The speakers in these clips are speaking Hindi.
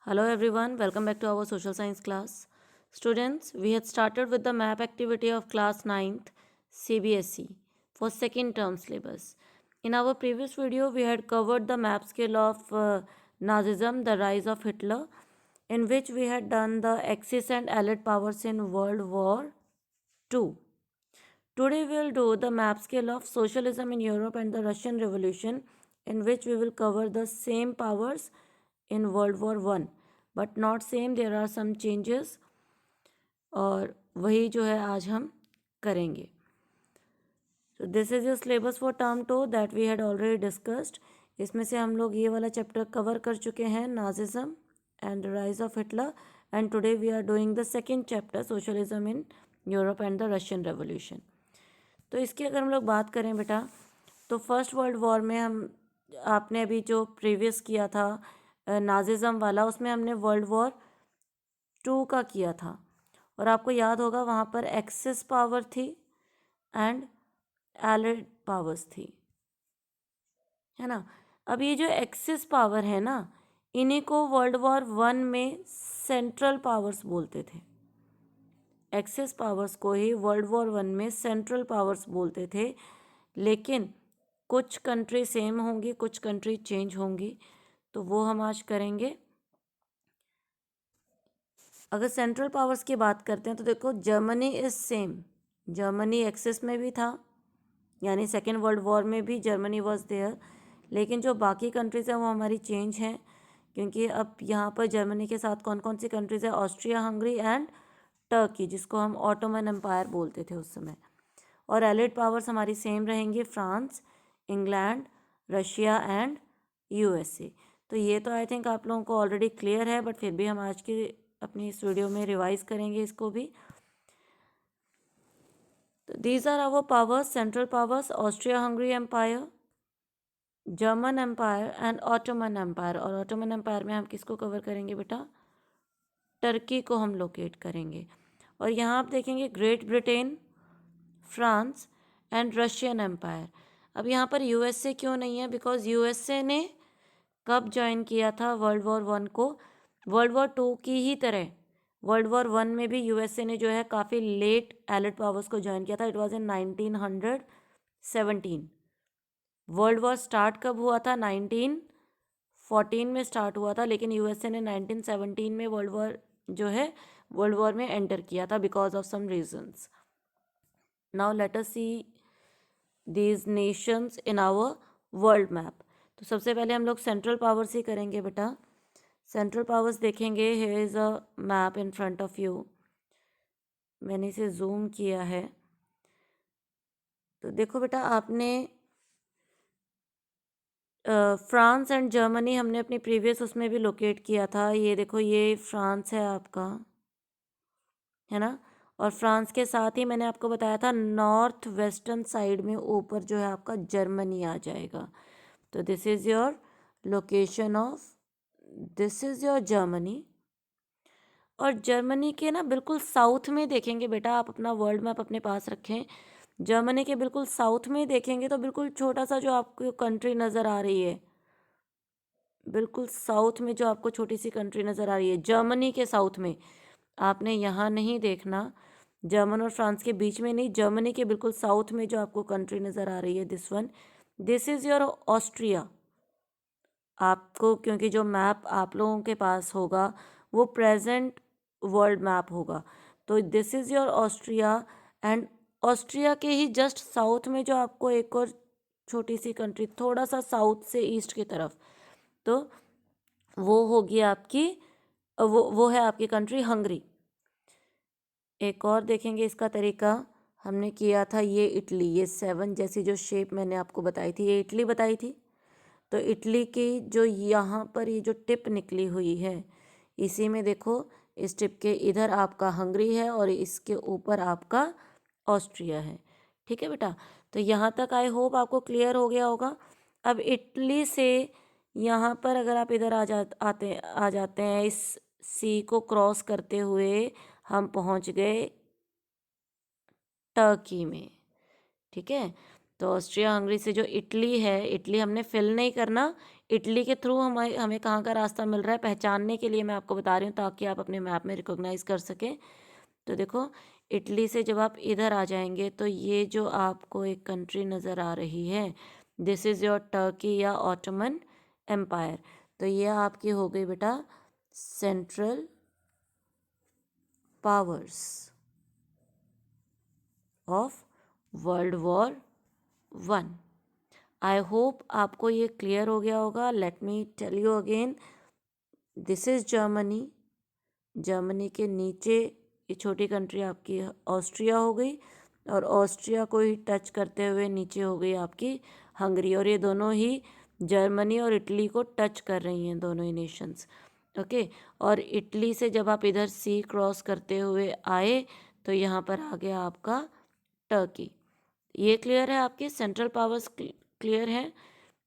Hello everyone, welcome back to our social science class. Students, we had started with the map activity of class 9th CBSE for second term syllabus. In our previous video, we had covered the map scale of Nazism, the rise of Hitler, in which we had done the Axis and Allied powers in World War II. Today we will do the map scale of socialism in Europe and the Russian Revolution, in which we will cover the same powers in World War One, but not same. There are some changes और वही जो है आज हम करेंगे. So this is your syllabus for term 2 that we had already discussed. इसमें से हम लोग ये वाला चैप्टर कवर कर चुके हैं, Nazism and the rise of Hitler, and today we are doing the second chapter, socialism in Europe and the Russian Revolution. तो इसकी अगर हम लोग बात करें बेटा, तो फर्स्ट वर्ल्ड वॉर में हम आपने अभी जो प्रीवियस किया था नाजिज्म वाला, उसमें हमने वर्ल्ड वॉर 2 का किया था और आपको याद होगा वहाँ पर एक्सिस पावर थी एंड एलिड पावर्स थी, है ना. अब ये जो एक्सिस पावर है ना, इन्हीं को वर्ल्ड वॉर 1 में सेंट्रल पावर्स बोलते थे. एक्सिस पावर्स को ही वर्ल्ड वॉर 1 में सेंट्रल पावर्स बोलते थे. लेकिन कुछ कंट्री सेम होंगी, कुछ कंट्री चेंज होंगी, तो वो हम आज करेंगे. अगर सेंट्रल पावर्स की बात करते हैं तो देखो, Germany is same. Germany axis में भी था, यानी सेकेंड वर्ल्ड वॉर में भी जर्मनी वॉज देयर. लेकिन जो बाकी कंट्रीज़ हैं वो हमारी चेंज हैं, क्योंकि अब यहाँ पर जर्मनी के साथ कौन कौन सी कंट्रीज़ है, ऑस्ट्रिया हंगरी एंड टर्की, जिसको हम ऑटोमन एम्पायर बोलते थे उस समय. और एलिड पावर्स हमारी सेम रहेंगी, France, England, Russia and USA. तो ये तो आई थिंक आप लोगों को ऑलरेडी क्लियर है, बट फिर भी हम आज की अपनी इस वीडियो में रिवाइज करेंगे इसको भी. तो these are our powers, central powers, Austria Hungary Empire, German Empire and Ottoman Empire. और ऑटोमन एम्पायर में हम किसको कवर करेंगे बेटा, टर्की को हम लोकेट करेंगे. और यहाँ आप देखेंगे great Britain, France and Russian empire. अब यहाँ पर यूएसए क्यों नहीं है, बिकॉज यूएसए ने कब ज्वाइन किया था वर्ल्ड वॉर 1 को, वर्ल्ड वॉर 2 की ही तरह वर्ल्ड वॉर 1 में भी यूएसए ने जो है काफ़ी लेट एलिड पावर्स को ज्वाइन किया था. It was in 1917. World war start कब हुआ था, 1914 में स्टार्ट हुआ था, लेकिन यूएसए ने 1917 में वर्ल्ड वॉर जो है वर्ल्ड वॉर में एंटर किया था because of some reasons. Now let us see these nations in our world map. तो सबसे पहले हम लोग सेंट्रल पावर्स ही करेंगे बेटा. सेंट्रल पावर्स देखेंगे, here is a map in front of you. मैंने इसे जूम किया है. तो देखो बेटा, आपने फ्रांस एंड जर्मनी हमने अपनी प्रीवियस उसमें भी लोकेट किया था. ये देखो, ये फ्रांस है आपका, है ना. और फ्रांस के साथ ही मैंने आपको बताया था नॉर्थ वेस्टर्न साइड में ऊपर जो है आपका जर्मनी आ जाएगा. तो this is your location of, this is your Germany. और जर्मनी के ना बिल्कुल साउथ में देखेंगे बेटा, आप अपना वर्ल्ड मैप अपने पास रखें. जर्मनी के बिल्कुल साउथ में देखेंगे तो बिल्कुल छोटा सा जो आपको कंट्री नज़र आ रही है, बिल्कुल साउथ में जो आपको छोटी सी कंट्री नज़र आ रही है, जर्मनी के साउथ में, आपने यहाँ नहीं देखना, जर्मन और फ्रांस के बीच में नहीं, जर्मनी के बिल्कुल साउथ में जो आपको कंट्री नज़र आ रही है, this one, this is your Austria. आपको क्योंकि जो मैप आप लोगों के पास होगा वो प्रेजेंट वर्ल्ड मैप होगा, तो this is your Austria. And Austria के ही जस्ट साउथ में जो आपको एक और छोटी सी कंट्री, थोड़ा सा साउथ से ईस्ट की तरफ, तो वो होगी आपकी, वो है आपकी कंट्री हंगरी. एक और देखेंगे इसका तरीका, हमने किया था ये इटली, ये 7 जैसी जो शेप मैंने आपको बताई थी, ये इटली बताई थी. तो इटली की जो यहाँ पर ये जो टिप निकली हुई है, इसी में देखो, इस टिप के इधर आपका हंगरी है और इसके ऊपर आपका ऑस्ट्रिया है. ठीक है बेटा, तो यहाँ तक आई होप आपको क्लियर हो गया होगा. अब इटली से यहाँ पर अगर आप इधर आ जाते हैं, इस सी को क्रॉस करते हुए हम पहुँच गए टर्की में. ठीक है, तो ऑस्ट्रिया हंगरी से जो इटली है, इटली हमने फिल नहीं करना, इटली के थ्रू हमें हमें कहाँ का रास्ता मिल रहा है पहचानने के लिए मैं आपको बता रही हूँ, ताकि आप अपने मैप में रिकॉग्नाइज कर सकें। तो देखो, इटली से जब आप इधर आ जाएंगे तो ये जो आपको एक कंट्री नज़र आ रही है, दिस इज़ योर टर्की या ऑटोमन एम्पायर। तो ये आपकी हो गई बेटा central powers of world war 1। I hope आपको ये क्लियर हो गया होगा। Let me tell you again, this is Germany. Germany के नीचे ये छोटी कंट्री आपकी ऑस्ट्रिया हो गई, और ऑस्ट्रिया को ही टच करते हुए नीचे हो गई आपकी हंगरी, और ये दोनों ही जर्मनी और इटली को टच कर रही हैं, दोनों ही नेशंस। ओके, और इटली से जब आप इधर सी क्रॉस करते हुए आए तो यहाँ पर आ गया आपका टर्की। ये क्लियर है, आपके सेंट्रल पावर्स क्लियर है।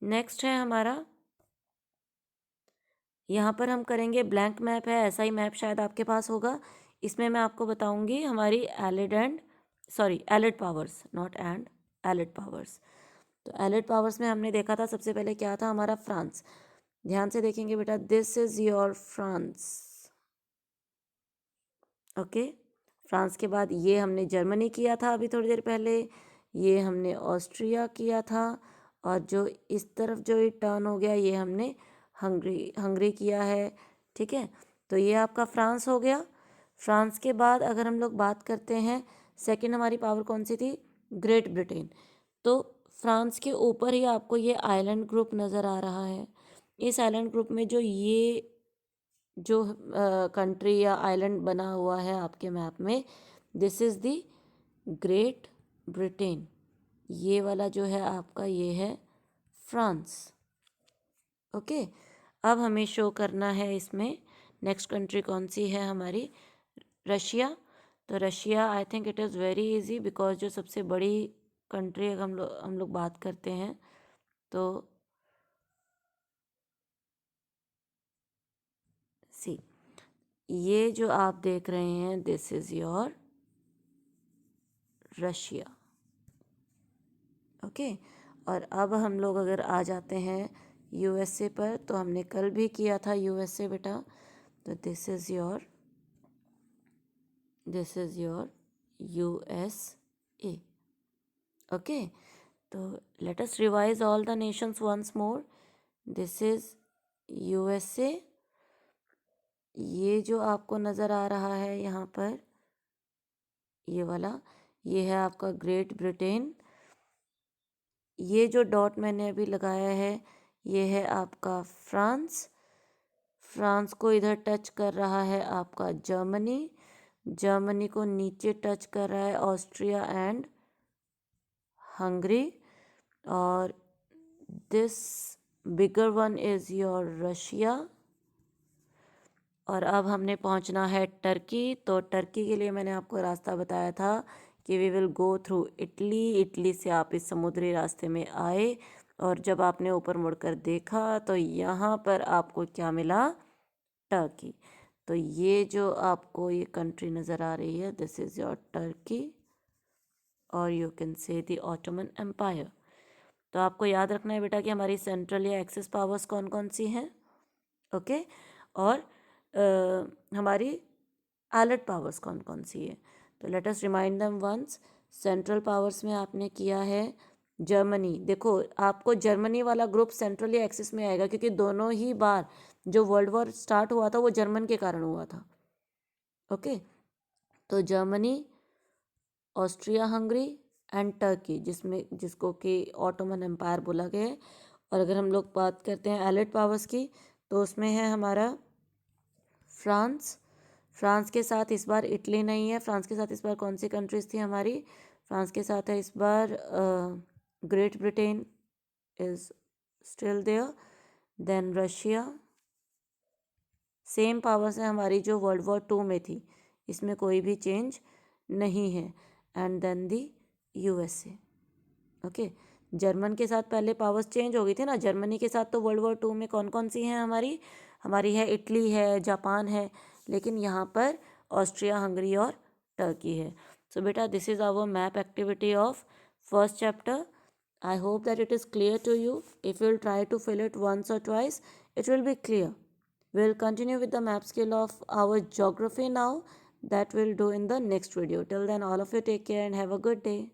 नेक्स्ट है हमारा, यहाँ पर हम करेंगे ब्लैंक मैप है, ऐसा ही मैप शायद आपके पास होगा। इसमें मैं आपको बताऊंगी हमारी एलिड पावर्स, नॉट एंड, एलिड पावर्स। तो एलिड पावर्स में हमने देखा था सबसे पहले क्या था हमारा फ्रांस। ध्यान से देखेंगे बेटा, this is your France. Okay, France के बाद ये हमने जर्मनी किया था अभी थोड़ी देर पहले, ये हमने ऑस्ट्रिया किया था, और जो इस तरफ जो ये टर्न हो गया ये हमने हंगरी किया है। ठीक है, तो ये आपका फ्रांस हो गया। फ्रांस के बाद अगर हम लोग बात करते हैं, सेकंड हमारी पावर कौन सी थी, ग्रेट ब्रिटेन। तो फ्रांस के ऊपर ही आपको ये आइलैंड ग्रुप नज़र आ रहा है। इस आइलैंड ग्रुप में जो कंट्री या आइलैंड बना हुआ है आपके मैप में, this is the great Britain. ये वाला जो है आपका ये है फ्रांस। ओके, अब हमें शो करना है इसमें नेक्स्ट कंट्री कौन सी है हमारी, रशिया। तो Russia I think it is very easy, because जो सबसे बड़ी कंट्री अगर हम लोग बात करते हैं तो सी, ये जो आप देख रहे हैं this is your Russia. Okay, और अब हम लोग अगर आ जाते हैं यूएसए पर, तो हमने कल भी किया था यूएसए बेटा। तो this is your USA. Okay, तो let us revise all the nations once more. This is USA. ये जो आपको नज़र आ रहा है यहाँ पर, ये वाला, ये है आपका ग्रेट ब्रिटेन। ये जो डॉट मैंने अभी लगाया है ये है आपका फ्रांस। फ्रांस को इधर टच कर रहा है आपका जर्मनी। जर्मनी को नीचे टच कर रहा है ऑस्ट्रिया एंड हंगरी, और this bigger one is your Russia. और अब हमने पहुंचना है टर्की। तो टर्की के लिए मैंने आपको रास्ता बताया था कि we will go through Italy. Italy से आप इस समुद्री रास्ते में आए, और जब आपने ऊपर मुड़कर देखा तो यहाँ पर आपको क्या मिला, टर्की। तो ये जो आपको ये कंट्री नज़र आ रही है, दिस इज़ योर टर्की, और you can say the Ottoman empire. तो आपको याद रखना है बेटा कि हमारी सेंट्रल या एक्सिस पावर्स कौन कौन सी हैं। ओके, और हमारी एलिड पावर्स कौन कौन सी है। तो let us remind them once. Central powers में आपने किया है जर्मनी। देखो, आपको जर्मनी वाला ग्रुप सेंट्रल या एक्सिस में आएगा, क्योंकि दोनों ही बार जो वर्ल्ड वॉर स्टार्ट हुआ था वो जर्मन के कारण हुआ था। ओके, तो Germany, Austria Hungary and Turkey, जिसको कि ऑटोमन एम्पायर बोला गया है। और अगर हम लोग बात करते हैं एलिड पावर्स की, तो उसमें है हमारा फ्रांस। फ्रांस के साथ इस बार इटली नहीं है। फ्रांस के साथ इस बार कौन सी कंट्रीज थी हमारी, फ्रांस के साथ है इस बार Great Britain is still there, then Russia. Same powers है हमारी जो वर्ल्ड वॉर 2 में थी, इसमें कोई भी चेंज नहीं है। And then the USA. Okay, German के साथ पहले पावर्स चेंज हो गई थी ना, जर्मनी के साथ तो वर्ल्ड वॉर 2 में कौन कौन सी हैं हमारी, हमारी है इटली है, जापान है, लेकिन यहाँ पर ऑस्ट्रिया हंगरी और टर्की है। सो बेटा, this is our map activity of first chapter. I hope that it is clear to you. If you'll try to fill it once or twice, it will be clear. We'll continue with the map skill of our geography now. That we'll do in the next video. Till then, all of you take care and have a good day.